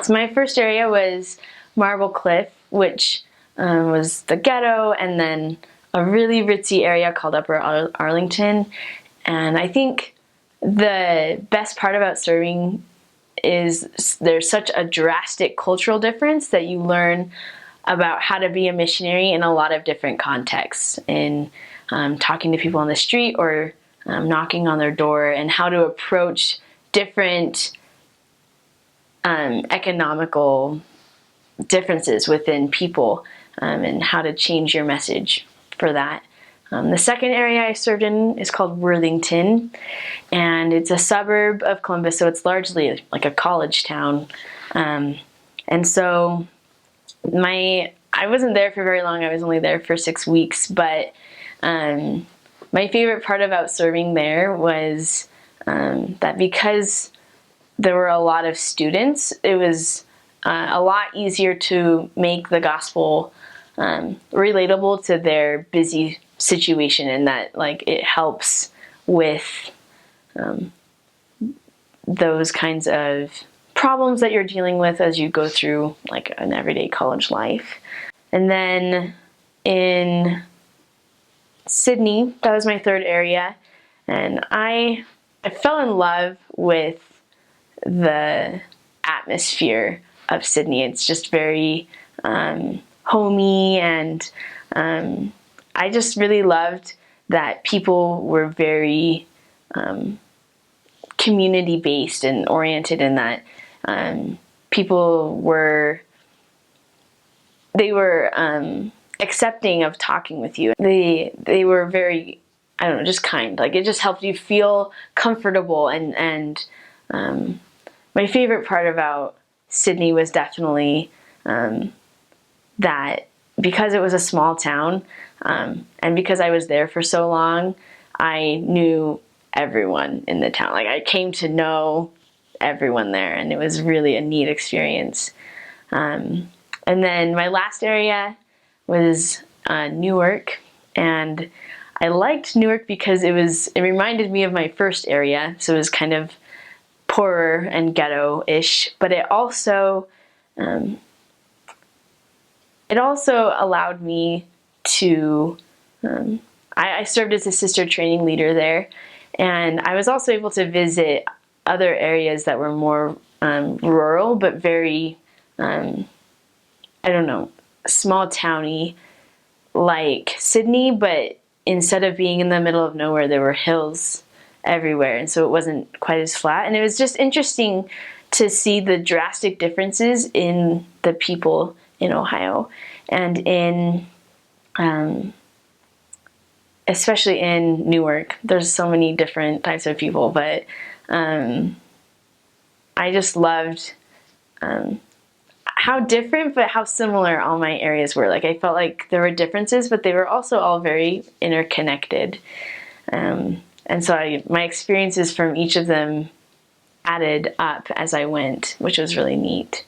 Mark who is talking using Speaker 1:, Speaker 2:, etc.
Speaker 1: So my first area was Marble Cliff, which was the ghetto, and then a really ritzy area called Upper Arlington. And I think the best part about serving is there's such a drastic cultural difference that you learn about how to be a missionary in a lot of different contexts, in talking to people on the street or knocking on their door, and how to approach different economical differences within people, and how to change your message for that. The second area I served in is called Worthington, and it's a suburb of Columbus, so it's largely like a college town. And so I wasn't there for very long. I was only there for 6 weeks, but my favorite part about serving there was that because there were a lot of students, it was a lot easier to make the gospel relatable to their busy situation, and that like it helps with those kinds of problems that you're dealing with as you go through like an everyday college life. And then in Sidney, that was my third area, and I fell in love with the atmosphere of Sidney. It's just very homey, and I just really loved that people were very community-based and oriented in that people were accepting of talking with you. They were very, I don't know, just kind. Like it just helped you feel comfortable, and my favorite part about Sidney was definitely that because it was a small town, and because I was there for so long, I knew everyone in the town. Like I came to know everyone there, and it was really a neat experience. And then my last area was Newark, and I liked Newark because it reminded me of my first area, so it was kind of poorer and ghetto-ish, but it also allowed me to, I served as a sister training leader there, and I was also able to visit other areas that were more rural, but very, I don't know, small towny, like Sidney, but instead of being in the middle of nowhere, there were hills everywhere, and so it wasn't quite as flat. And it was just interesting to see the drastic differences in the people in Ohio, and in especially in Newark. There's so many different types of people, but I just loved how different but how similar all my areas were. Like I felt like there were differences, but they were also all very interconnected. And so my experiences from each of them added up as I went, which was really neat.